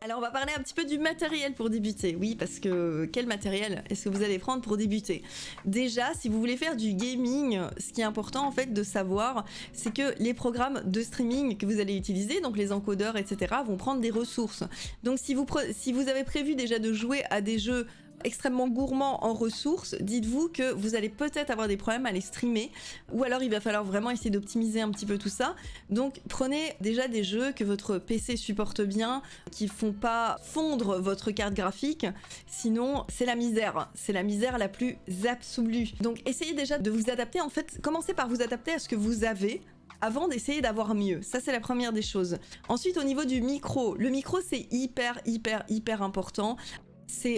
Alors on va parler un petit peu du matériel pour débuter. Oui, parce que quel matériel est-ce que vous allez prendre pour débuter? Déjà, si vous voulez faire du gaming, ce qui est important en fait de savoir, c'est que les programmes de streaming que vous allez utiliser, donc les encodeurs, etc., vont prendre des ressources. Donc si vous avez prévu déjà de jouer à des jeux extrêmement gourmand en ressources, dites-vous que vous allez peut-être avoir des problèmes à les streamer, ou alors il va falloir vraiment essayer d'optimiser un petit peu tout ça. Donc prenez déjà des jeux que votre PC supporte bien, qui font pas fondre votre carte graphique, sinon c'est la misère la plus absolue. Donc essayez déjà de vous adapter, en fait, commencez par vous adapter à ce que vous avez, avant d'essayer d'avoir mieux. Ça, c'est la première des choses. Ensuite, au niveau du micro, le micro, c'est hyper important.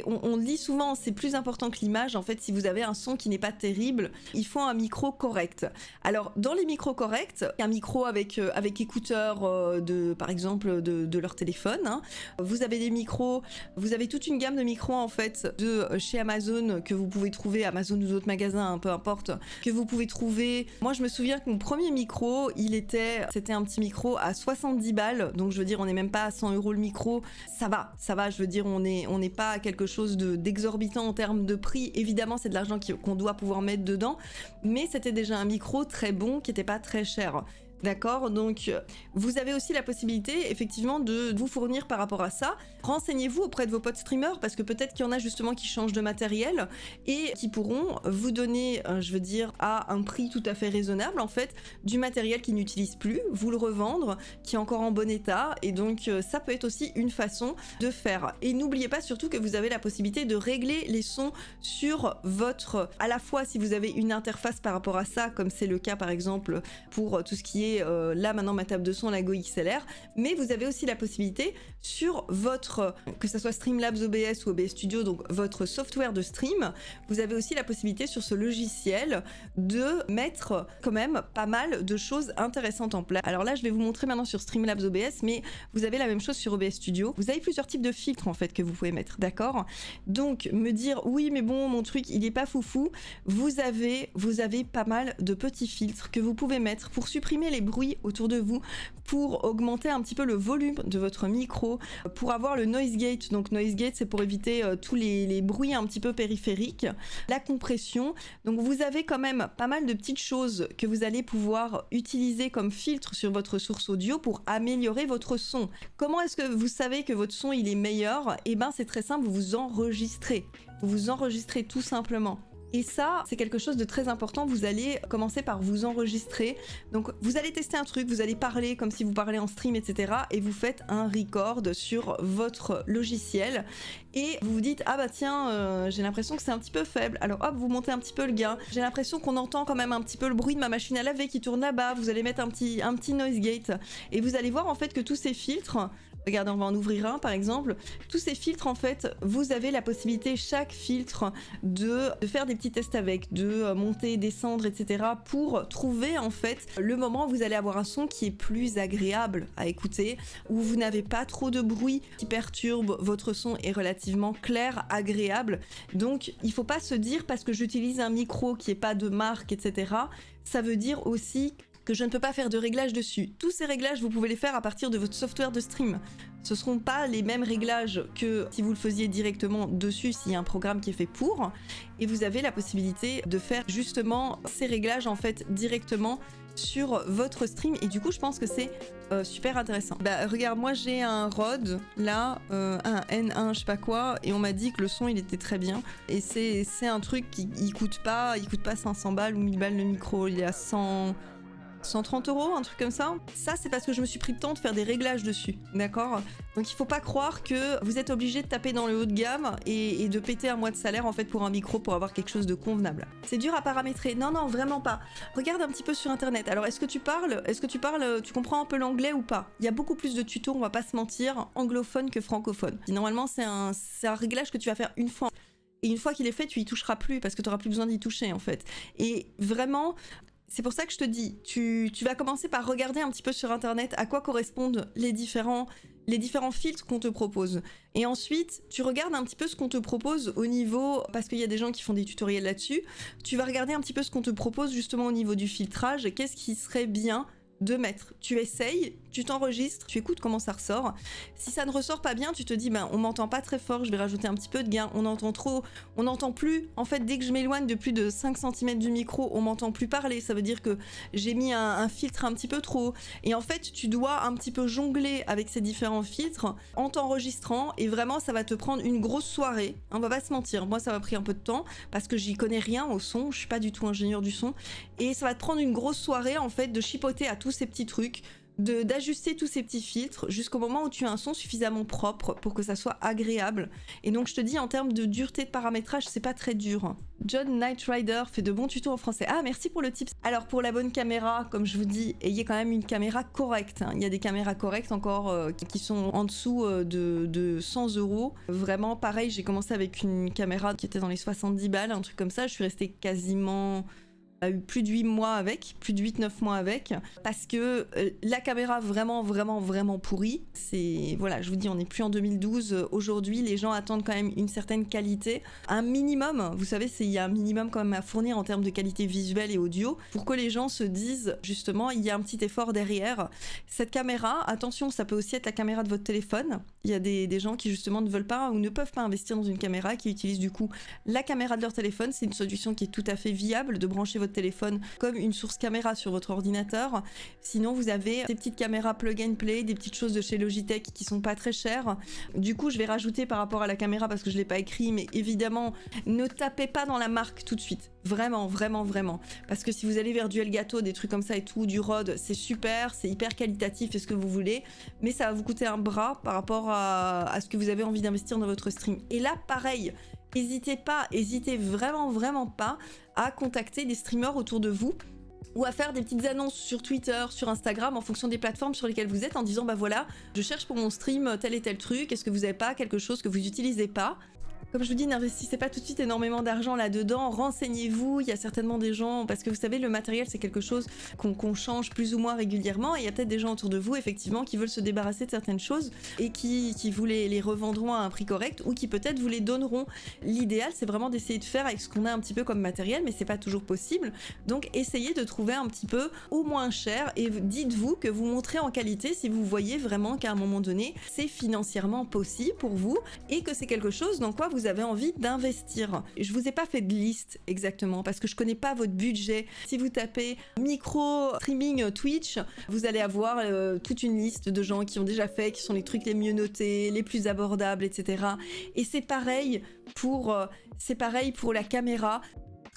On le dit souvent, c'est plus important que l'image. En fait, si vous avez un son qui n'est pas terrible, il faut un micro correct. Alors, dans les micros corrects, un micro avec écouteurs par exemple, de leur téléphone. Hein. Vous avez des micros, vous avez toute une gamme de micros en fait de chez Amazon que vous pouvez trouver, Amazon ou d'autres magasins, hein, peu importe, que vous pouvez trouver. Moi, je me souviens que mon premier micro, c'était un petit micro à 70 balles. Donc, je veux dire, on n'est même pas à 100 € le micro. Ça va. Je veux dire, on n'est pas quelque chose d'exorbitant en termes de prix. Évidemment, c'est de l'argent qu'on doit pouvoir mettre dedans, mais c'était déjà un micro très bon qui n'était pas très cher. D'accord, donc vous avez aussi la possibilité effectivement de vous fournir par rapport à ça. Renseignez-vous auprès de vos potes streamers parce que peut-être qu'il y en a justement qui changent de matériel et qui pourront vous donner, je veux dire, à un prix tout à fait raisonnable en fait, du matériel qu'ils n'utilisent plus, vous le revendre, qui est encore en bon état, et donc ça peut être aussi une façon de faire. Et n'oubliez pas surtout que vous avez la possibilité de régler les sons sur à la fois si vous avez une interface par rapport à ça, comme c'est le cas par exemple pour tout ce qui est là maintenant ma table de son, la Go XLR, mais vous avez aussi la possibilité sur que ça soit Streamlabs OBS ou OBS Studio, donc votre software de stream, vous avez aussi la possibilité sur ce logiciel de mettre quand même pas mal de choses intéressantes en place. Alors là, je vais vous montrer maintenant sur Streamlabs OBS, mais vous avez la même chose sur OBS Studio. Vous avez plusieurs types de filtres en fait que vous pouvez mettre, d'accord? Donc me dire oui mais bon mon truc il est pas foufou, vous avez pas mal de petits filtres que vous pouvez mettre pour supprimer les bruits autour de vous, pour augmenter un petit peu le volume de votre micro, pour avoir le noise gate. Donc noise gate, c'est pour éviter tous les bruits un petit peu périphériques, la compression. Donc vous avez quand même pas mal de petites choses que vous allez pouvoir utiliser comme filtre sur votre source audio pour améliorer votre son. Comment est-ce que vous savez que votre son il est meilleur? Eh ben c'est très simple, vous vous enregistrez. Vous vous enregistrez tout simplement. Et ça, c'est quelque chose de très important, vous allez commencer par vous enregistrer. Donc vous allez tester un truc, vous allez parler comme si vous parlez en stream, etc. Et vous faites un record sur votre logiciel. Et vous vous dites, ah bah tiens, j'ai l'impression que c'est un petit peu faible. Alors hop, vous montez un petit peu le gain. J'ai l'impression qu'on entend quand même un petit peu le bruit de ma machine à laver qui tourne là-bas. Vous allez mettre un petit noise gate. Et vous allez voir en fait que tous ces filtres... Regardez, on va en ouvrir un par exemple. Tous ces filtres, en fait, vous avez la possibilité, chaque filtre, de faire des petits tests avec, de monter, descendre, etc. pour trouver, en fait, le moment où vous allez avoir un son qui est plus agréable à écouter, où vous n'avez pas trop de bruit qui perturbe, votre son est relativement clair, agréable. Donc, il faut pas se dire, parce que j'utilise un micro qui est pas de marque, etc., ça veut dire aussi que je ne peux pas faire de réglages dessus. Tous ces réglages, vous pouvez les faire à partir de votre software de stream. Ce ne seront pas les mêmes réglages que si vous le faisiez directement dessus, s'il y a un programme qui est fait pour. Et vous avez la possibilité de faire justement ces réglages en fait directement sur votre stream. Et du coup, je pense que c'est super intéressant. Bah regarde, moi j'ai un Rode, là, un N1, je sais pas quoi, et on m'a dit que le son il était très bien. Et c'est un truc qui coûte pas 500 balles ou 1000 balles le micro, il est à 130 €, un truc comme ça. Ça, c'est parce que je me suis pris le temps de faire des réglages dessus, d'accord? Donc il faut pas croire que vous êtes obligé de taper dans le haut de gamme et de péter un mois de salaire en fait pour un micro pour avoir quelque chose de convenable. C'est dur à paramétrer. Non, vraiment pas. Regarde un petit peu sur internet. Alors est-ce que tu comprends un peu l'anglais ou pas? Il y a beaucoup plus de tutos, on va pas se mentir, anglophones que francophones. Normalement, c'est un réglage que tu vas faire une fois. Et une fois qu'il est fait, tu y toucheras plus parce que tu n'auras plus besoin d'y toucher en fait. Et vraiment... C'est pour ça que je te dis, tu vas commencer par regarder un petit peu sur internet à quoi correspondent les différents filtres qu'on te propose. Et ensuite, tu regardes un petit peu ce qu'on te propose au niveau, parce qu'il y a des gens qui font des tutoriels là-dessus, tu vas regarder un petit peu ce qu'on te propose justement au niveau du filtrage, qu'est-ce qui serait bien 2 mètres. Tu essayes, tu t'enregistres, tu écoutes comment ça ressort. Si ça ne ressort pas bien, tu te dis on m'entend pas très fort, je vais rajouter un petit peu de gain. On entend trop, on n'entend plus. En fait, dès que je m'éloigne de plus de 5 cm du micro, on m'entend plus parler. Ça veut dire que j'ai mis un filtre un petit peu trop. Et en fait, tu dois un petit peu jongler avec ces différents filtres en t'enregistrant. Et vraiment, ça va te prendre une grosse soirée. On va pas se mentir. Moi, ça m'a pris un peu de temps parce que j'y connais rien au son. Je suis pas du tout ingénieur du son. Et ça va te prendre une grosse soirée en fait de chipoter à tous ces petits trucs, d'ajuster tous ces petits filtres jusqu'au moment où tu as un son suffisamment propre pour que ça soit agréable. Et donc je te dis, en termes de dureté de paramétrage, c'est pas très dur. John Knight Rider fait de bons tutos en français. Ah, merci pour le tips. Alors pour la bonne caméra, comme je vous dis, ayez quand même une caméra correcte. Il y a des caméras correctes encore qui sont en dessous de 100 €. Vraiment pareil, j'ai commencé avec une caméra qui était dans les 70 balles, un truc comme ça. Je suis restée quasiment plus de 8 mois avec, plus de 8-9 mois avec, parce que la caméra vraiment pourrie. C'est, voilà, je vous dis, on n'est plus en 2012. Aujourd'hui, les gens attendent quand même une certaine qualité. Un minimum, vous savez, il y a un minimum quand même à fournir en termes de qualité visuelle et audio, pour que les gens se disent, justement, il y a un petit effort derrière. Cette caméra, attention, ça peut aussi être la caméra de votre téléphone. Il y a des gens qui, justement, ne veulent pas ou ne peuvent pas investir dans une caméra, qui utilisent du coup la caméra de leur téléphone. C'est une solution qui est tout à fait viable, de brancher votre téléphone comme une source caméra sur votre ordinateur. Sinon, vous avez des petites caméras plug and play, des petites choses de chez Logitech qui sont pas très chères. Du coup, je vais rajouter par rapport à la caméra parce que je l'ai pas écrit, mais évidemment, ne tapez pas dans la marque tout de suite. Vraiment. Parce que si vous allez vers du Elgato, des trucs comme ça et tout, du Rode, c'est super, c'est hyper qualitatif et ce que vous voulez, mais ça va vous coûter un bras par rapport à ce que vous avez envie d'investir dans votre stream. Et là, pareil, hésitez vraiment pas à contacter des streamers autour de vous ou à faire des petites annonces sur Twitter, sur Instagram, en fonction des plateformes sur lesquelles vous êtes, en disant bah voilà, je cherche pour mon stream tel et tel truc, est-ce que vous avez pas quelque chose que vous utilisez pas ? Comme je vous dis, n'investissez pas tout de suite énormément d'argent là-dedans, renseignez-vous, il y a certainement des gens, parce que vous savez, le matériel c'est quelque chose qu'on change plus ou moins régulièrement, et il y a peut-être des gens autour de vous, effectivement, qui veulent se débarrasser de certaines choses, et qui vous les revendront à un prix correct, ou qui peut-être vous les donneront. L'idéal, c'est vraiment d'essayer de faire avec ce qu'on a un petit peu comme matériel, mais c'est pas toujours possible, donc essayez de trouver un petit peu au moins cher, et dites-vous que vous montrez en qualité si vous voyez vraiment qu'à un moment donné, c'est financièrement possible pour vous, et que c'est quelque chose dans quoi vous avez envie d'investir. Je vous ai pas fait de liste exactement parce que je connais pas votre budget. Si vous tapez micro streaming Twitch, vous allez avoir toute une liste de gens qui ont déjà fait, qui sont les trucs les mieux notés, les plus abordables, etc. Et c'est pareil pour la caméra.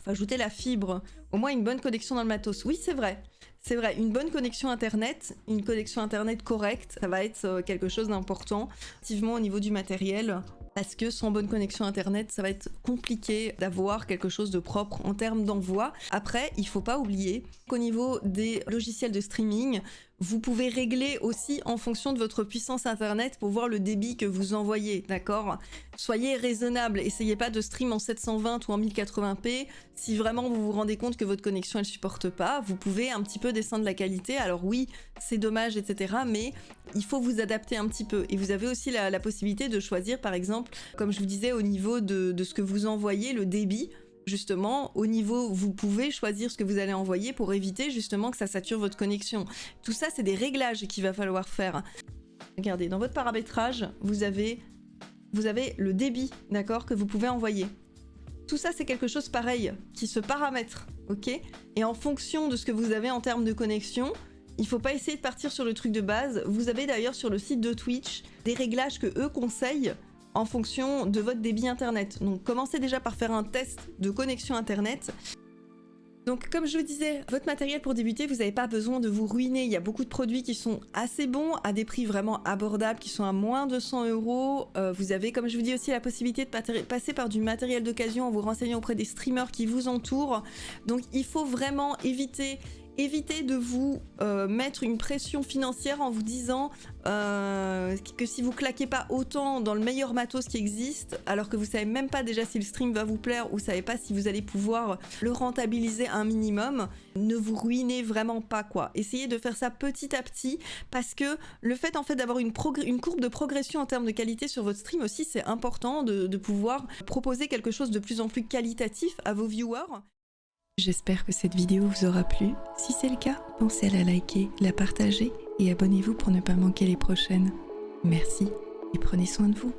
Faut ajouter la fibre, au moins une bonne connexion dans le matos. Oui, c'est vrai. C'est vrai, une bonne connexion internet, une connexion internet correcte, ça va être quelque chose d'important, effectivement au niveau du matériel. Parce que sans bonne connexion internet, ça va être compliqué d'avoir quelque chose de propre en termes d'envoi. Après, il faut pas oublier qu'au niveau des logiciels de streaming, vous pouvez régler aussi en fonction de votre puissance internet pour voir le débit que vous envoyez, d'accord ? Soyez raisonnable, essayez pas de stream en 720 ou en 1080p. Si vraiment vous vous rendez compte que votre connexion elle supporte pas, vous pouvez un petit peu descendre la qualité. Alors oui, c'est dommage, etc. Mais il faut vous adapter un petit peu. Et vous avez aussi la possibilité de choisir, par exemple, comme je vous disais, au niveau de ce que vous envoyez, le débit. Justement, au niveau, vous pouvez choisir ce que vous allez envoyer pour éviter justement que ça sature votre connexion. Tout ça, c'est des réglages qu'il va falloir faire. Regardez, dans votre paramétrage, vous avez le débit, d'accord, que vous pouvez envoyer. Tout ça, c'est quelque chose pareil, qui se paramètre, ok ? Et en fonction de ce que vous avez en termes de connexion, il faut pas essayer de partir sur le truc de base. Vous avez d'ailleurs sur le site de Twitch des réglages que eux conseillent en fonction de votre débit internet. Donc commencez déjà par faire un test de connexion internet. Donc comme je vous disais, votre matériel pour débuter, vous n'avez pas besoin de vous ruiner. Il y a beaucoup de produits qui sont assez bons, à des prix vraiment abordables, qui sont à moins de 100 €. Vous avez, comme je vous dis aussi, la possibilité de passer par du matériel d'occasion en vous renseignant auprès des streamers qui vous entourent. Donc il faut vraiment éviter de vous mettre une pression financière en vous disant que si vous claquez pas autant dans le meilleur matos qui existe, alors que vous savez même pas déjà si le stream va vous plaire ou savez pas si vous allez pouvoir le rentabiliser un minimum, ne vous ruinez vraiment pas quoi. Essayez de faire ça petit à petit parce que le fait en fait d'avoir une courbe de progression en termes de qualité sur votre stream aussi, c'est important de pouvoir proposer quelque chose de plus en plus qualitatif à vos viewers. J'espère que cette vidéo vous aura plu. Si c'est le cas, pensez à la liker, la partager et abonnez-vous pour ne pas manquer les prochaines. Merci et prenez soin de vous.